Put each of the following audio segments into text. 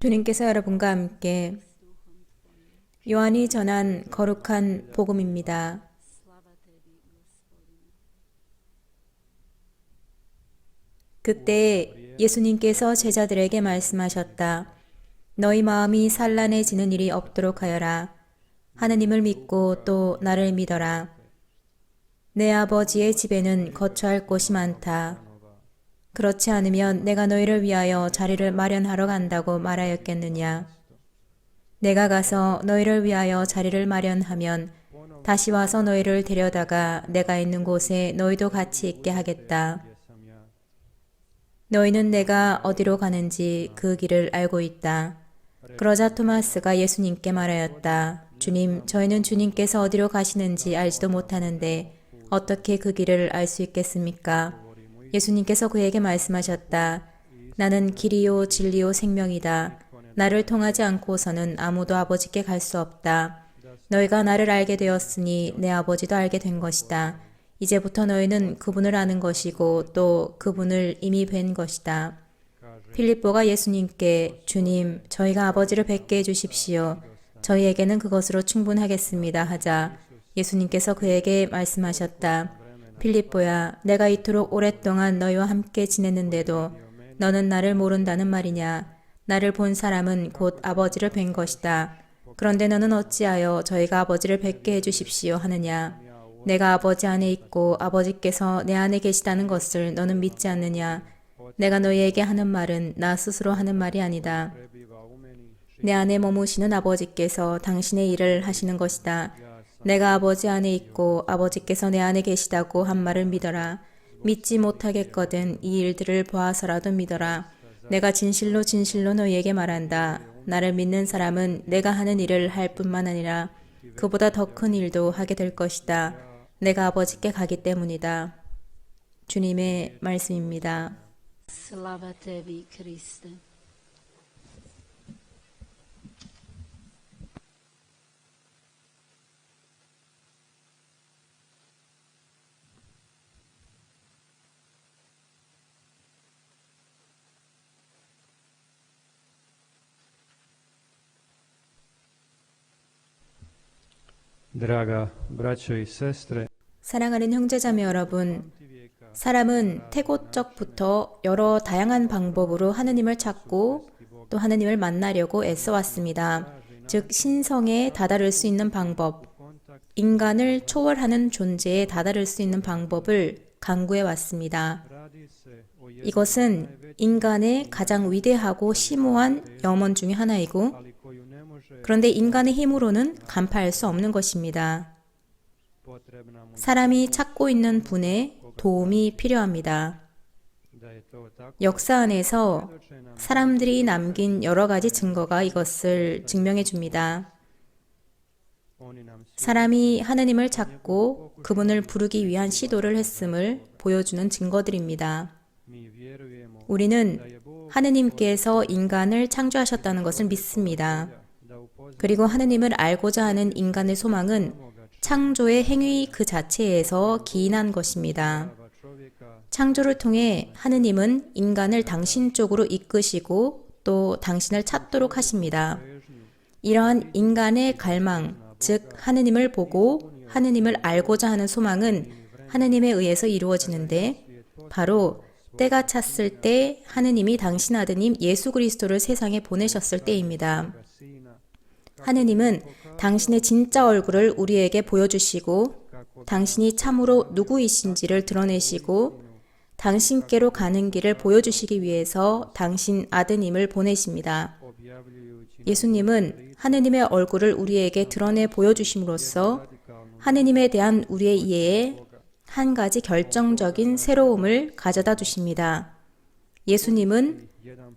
주님께서 여러분과 함께 요한이 전한 거룩한 복음입니다. 그때 예수님께서 제자들에게 말씀하셨다. 너희 마음이 산란해지는 일이 없도록 하여라. 하느님을 믿고 또 나를 믿어라. 내 아버지의 집에는 거처할 곳이 많다. 그렇지 않으면 내가 너희를 위하여 자리를 마련하러 간다고 말하였겠느냐. 내가 가서 너희를 위하여 자리를 마련하면 다시 와서 너희를 데려다가 내가 있는 곳에 너희도 같이 있게 하겠다. 너희는 내가 어디로 가는지 그 길을 알고 있다. 그러자 토마스가 예수님께 말하였다. 주님, 저희는 주님께서 어디로 가시는지 알지도 못하는데 어떻게 그 길을 알 수 있겠습니까? 예수님께서 그에게 말씀하셨다. 나는 길이요 진리요 생명이다. 나를 통하지 않고서는 아무도 아버지께 갈 수 없다. 너희가 나를 알게 되었으니 내 아버지도 알게 된 것이다. 이제부터 너희는 그분을 아는 것이고 또 그분을 이미 뵌 것이다. 필립보가 예수님께 주님, 저희가 아버지를 뵙게 해주십시오. 저희에게는 그것으로 충분하겠습니다 하자 예수님께서 그에게 말씀하셨다. 필립보야, 내가 이토록 오랫동안 너희와 함께 지냈는데도 너는 나를 모른다는 말이냐? 나를 본 사람은 곧 아버지를 뵌 것이다. 그런데 너는 어찌하여 저희가 아버지를 뵙게 해주십시오 하느냐? 내가 아버지 안에 있고 아버지께서 내 안에 계시다는 것을 너는 믿지 않느냐? 내가 너희에게 하는 말은 나 스스로 하는 말이 아니다. 내 안에 머무시는 아버지께서 당신의 일을 하시는 것이다. 내가 아버지 안에 있고 아버지께서 내 안에 계시다고 한 말을 믿어라. 믿지 못하겠거든 이 일들을 보아서라도 믿어라. 내가 진실로 진실로 너희에게 말한다. 나를 믿는 사람은 내가 하는 일을 할 뿐만 아니라 그보다 더 큰 일도 하게 될 것이다. 내가 아버지께 가기 때문이다. 주님의 말씀입니다. Slava tebi, Kriste. Draga braćo i sestre, 사랑하는 형제자매 여러분, 사람은 태고적부터 여러 다양한 방법으로 하느님을 찾고 또 하느님을 만나려고 애써왔습니다. 즉 신성에 다다를 수 있는 방법, 인간을 초월하는 존재에 다다를 수 있는 방법을 강구해 왔습니다. 이것은 인간의 가장 위대하고 심오한 염원 중의 하나이고 그런데 인간의 힘으로는 간파할 수 없는 것입니다. 사람이 찾고 있는 분의 도움이 필요합니다. 역사 안에서 사람들이 남긴 여러 가지 증거가 이것을 증명해 줍니다. 사람이 하느님을 찾고 그분을 부르기 위한 시도를 했음을 보여주는 증거들입니다. 우리는 하느님께서 인간을 창조하셨다는 것을 믿습니다. 그리고 하느님을 알고자 하는 인간의 소망은 창조의 행위 그 자체에서 기인한 것입니다. 창조를 통해 하느님은 인간을 당신 쪽으로 이끄시고 또 당신을 찾도록 하십니다. 이러한 인간의 갈망, 즉 하느님을 보고 하느님을 알고자 하는 소망은 하느님에 의해서 이루어지는데 바로 때가 찼을 때 하느님이 당신 아드님 예수 그리스도를 세상에 보내셨을 때입니다. 하느님은 당신의 진짜 얼굴을 우리에게 보여주시고 당신이 참으로 누구이신지를 드러내시고 당신께로 가는 길을 보여주시기 위해서 당신 아드님을 보내십니다. 예수님은 하느님의 얼굴을 우리에게 드러내 보여주심으로써 하느님에 대한 우리의 이해에 한 가지 결정적인 새로움을 가져다 주십니다. 예수님은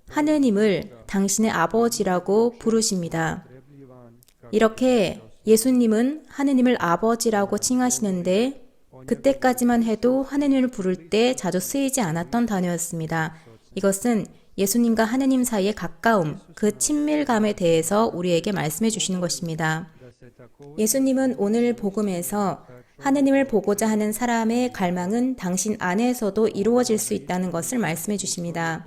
하느님을 당신의 아버지라고 부르십니다. 이렇게 예수님은 하느님을 아버지라고 칭하시는데 그때까지만 해도 하느님을 부를 때 자주 쓰이지 않았던 단어였습니다. 이것은 예수님과 하느님 사이의 가까움, 그 친밀감에 대해서 우리에게 말씀해 주시는 것입니다. 예수님은 오늘 복음에서 하느님을 보고자 하는 사람의 갈망은 당신 안에서도 이루어질 수 있다는 것을 말씀해 주십니다.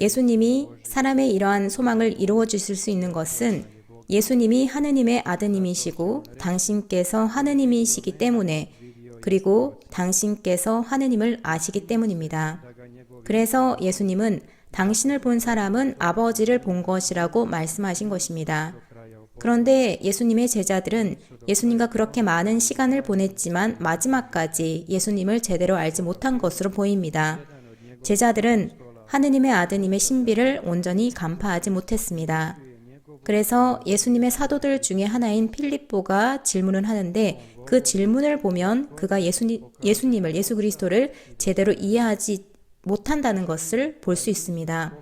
예수님이 사람의 이러한 소망을 이루어 주실 수 있는 것은 예수님이 하느님의 아드님이시고 당신께서 하느님이시기 때문에, 그리고 당신께서 하느님을 아시기 때문입니다. 그래서 예수님은 당신을 본 사람은 아버지를 본 것이라고 말씀하신 것입니다. 그런데 예수님의 제자들은 예수님과 그렇게 많은 시간을 보냈지만 마지막까지 예수님을 제대로 알지 못한 것으로 보입니다. 제자들은 하느님의 아드님의 신비를 온전히 간파하지 못했습니다. 그래서 예수님의 사도들 중에 하나인 필립보가 질문을 하는데 그 질문을 보면 그가 예수님을, 예수 그리스도를 제대로 이해하지 못한다는 것을 볼 수 있습니다.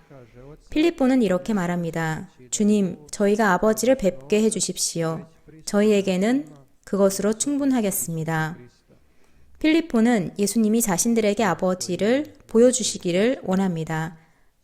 필립보는 이렇게 말합니다. 주님, 저희가 아버지를 뵙게 해주십시오. 저희에게는 그것으로 충분하겠습니다. 필립보는 예수님이 자신들에게 아버지를 보여주시기를 원합니다.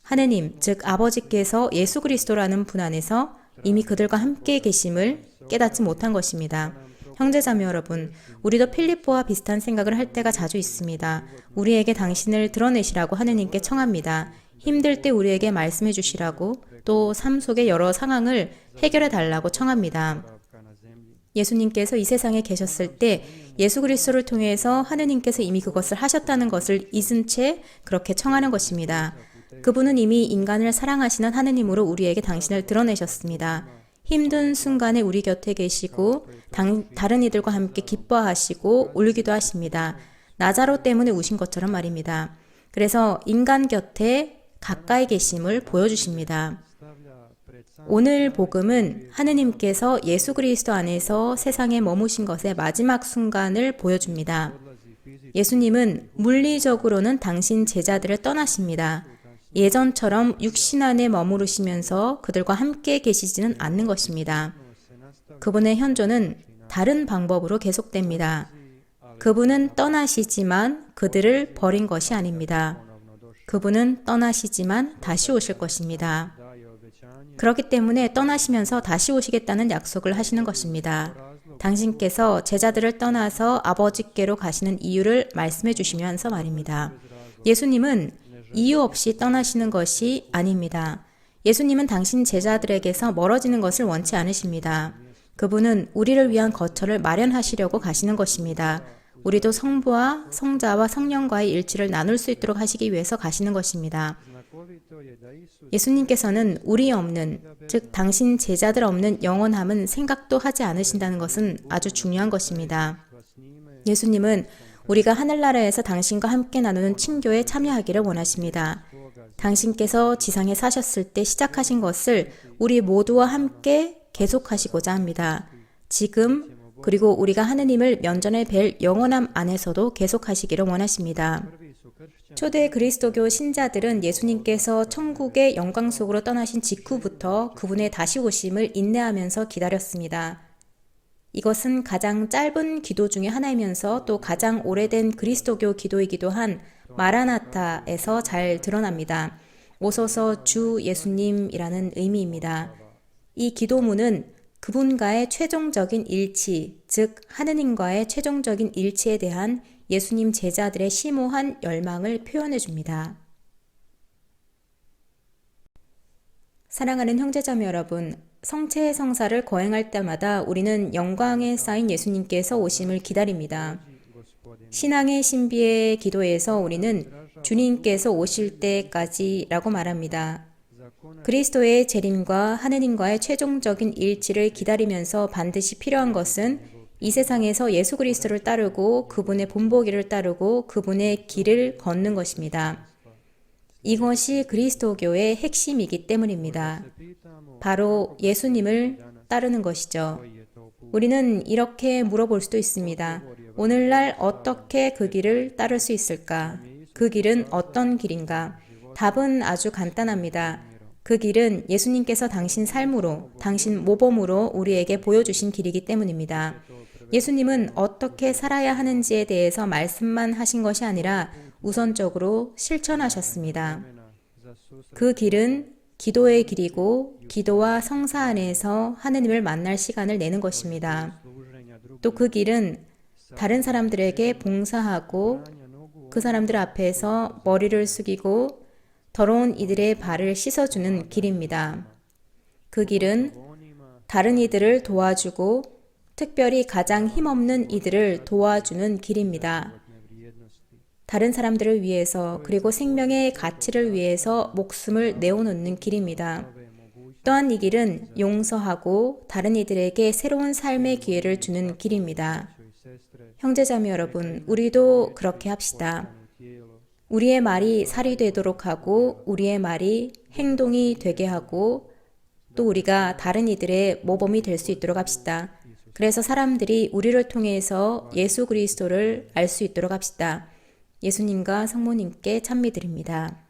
하느님, 즉 아버지께서 예수 그리스도라는 분 안에서 이미 그들과 함께 계심을 깨닫지 못한 것입니다. 형제자매 여러분, 우리도 필립보와 비슷한 생각을 할 때가 자주 있습니다. 우리에게 당신을 드러내시라고 하느님께 청합니다. 힘들 때 우리에게 말씀해 주시라고, 또 삶 속의 여러 상황을 해결해 달라고 청합니다. 예수님께서 이 세상에 계셨을 때 예수 그리스도를 통해서 하느님께서 이미 그것을 하셨다는 것을 잊은 채 그렇게 청하는 것입니다. 그분은 이미 인간을 사랑하시는 하느님으로 우리에게 당신을 드러내셨습니다. 힘든 순간에 우리 곁에 계시고 다른 이들과 함께 기뻐하시고 울기도 하십니다. 나자로 때문에 우신 것처럼 말입니다. 그래서 인간 곁에 가까이 계심을 보여주십니다. 오늘 복음은 하느님께서 예수 그리스도 안에서 세상에 머무신 것의 마지막 순간을 보여줍니다. 예수님은 물리적으로는 당신 제자들을 떠나십니다. 예전처럼 육신 안에 머무르시면서 그들과 함께 계시지는 않는 것입니다. 그분의 현존은 다른 방법으로 계속됩니다. 그분은 떠나시지만 그들을 버린 것이 아닙니다. 그분은 떠나시지만 다시 오실 것입니다. 그렇기 때문에 떠나시면서 다시 오시겠다는 약속을 하시는 것입니다. 당신께서 제자들을 떠나서 아버지께로 가시는 이유를 말씀해 주시면서 말입니다. 예수님은 이유 없이 떠나시는 것이 아닙니다. 예수님은 당신 제자들에게서 멀어지는 것을 원치 않으십니다. 그분은 우리를 위한 거처를 마련하시려고 가시는 것입니다. 우리도 성부와 성자와 성령과의 일치를 나눌 수 있도록 하시기 위해서 가시는 것입니다. 예수님께서는 우리 없는, 즉 당신 제자들 없는 영원함은 생각도 하지 않으신다는 것은 아주 중요한 것입니다. 예수님은 우리가 하늘나라에서 당신과 함께 나누는 친교에 참여하기를 원하십니다. 당신께서 지상에 사셨을 때 시작하신 것을 우리 모두와 함께 계속하시고자 합니다. 지금 그리고 우리가 하느님을 면전에 뵐 영원함 안에서도 계속하시기를 원하십니다. 초대 그리스도교 신자들은 예수님께서 천국의 영광 속으로 떠나신 직후부터 그분의 다시 오심을 인내하면서 기다렸습니다. 이것은 가장 짧은 기도 중에 하나이면서 또 가장 오래된 그리스도교 기도이기도 한 마라나타에서 잘 드러납니다. 오소서 주 예수님이라는 의미입니다. 이 기도문은 그분과의 최종적인 일치, 즉 하느님과의 최종적인 일치에 대한 예수님 제자들의 심오한 열망을 표현해 줍니다. 사랑하는 형제자매 여러분, 성체의 성사를 거행할 때마다 우리는 영광에 쌓인 예수님께서 오심을 기다립니다. 신앙의 신비의 기도에서 우리는 주님께서 오실 때까지라고 말합니다. 그리스도의 재림과 하느님과의 최종적인 일치를 기다리면서 반드시 필요한 것은 이 세상에서 예수 그리스도를 따르고 그분의 본보기를 따르고 그분의 길을 걷는 것입니다. 이것이 그리스도교의 핵심이기 때문입니다. 바로 예수님을 따르는 것이죠. 우리는 이렇게 물어볼 수도 있습니다. 오늘날 어떻게 그 길을 따를 수 있을까? 그 길은 어떤 길인가? 답은 아주 간단합니다. 그 길은 예수님께서 당신 삶으로, 당신 모범으로 우리에게 보여주신 길이기 때문입니다. 예수님은 어떻게 살아야 하는지에 대해서 말씀만 하신 것이 아니라 우선적으로 실천하셨습니다. 그 길은 기도의 길이고 기도와 성사 안에서 하느님을 만날 시간을 내는 것입니다. 또 그 길은 다른 사람들에게 봉사하고 그 사람들 앞에서 머리를 숙이고 더러운 이들의 발을 씻어주는 길입니다. 그 길은 다른 이들을 도와주고 특별히 가장 힘없는 이들을 도와주는 길입니다. 다른 사람들을 위해서 그리고 생명의 가치를 위해서 목숨을 내어놓는 길입니다. 또한 이 길은 용서하고 다른 이들에게 새로운 삶의 기회를 주는 길입니다. 형제자매 여러분, 우리도 그렇게 합시다. 우리의 말이 살이 되도록 하고 우리의 말이 행동이 되게 하고 또 우리가 다른 이들의 모범이 될 수 있도록 합시다. 그래서 사람들이 우리를 통해서 예수 그리스도를 알 수 있도록 합시다. 예수님과 성모님께 찬미드립니다.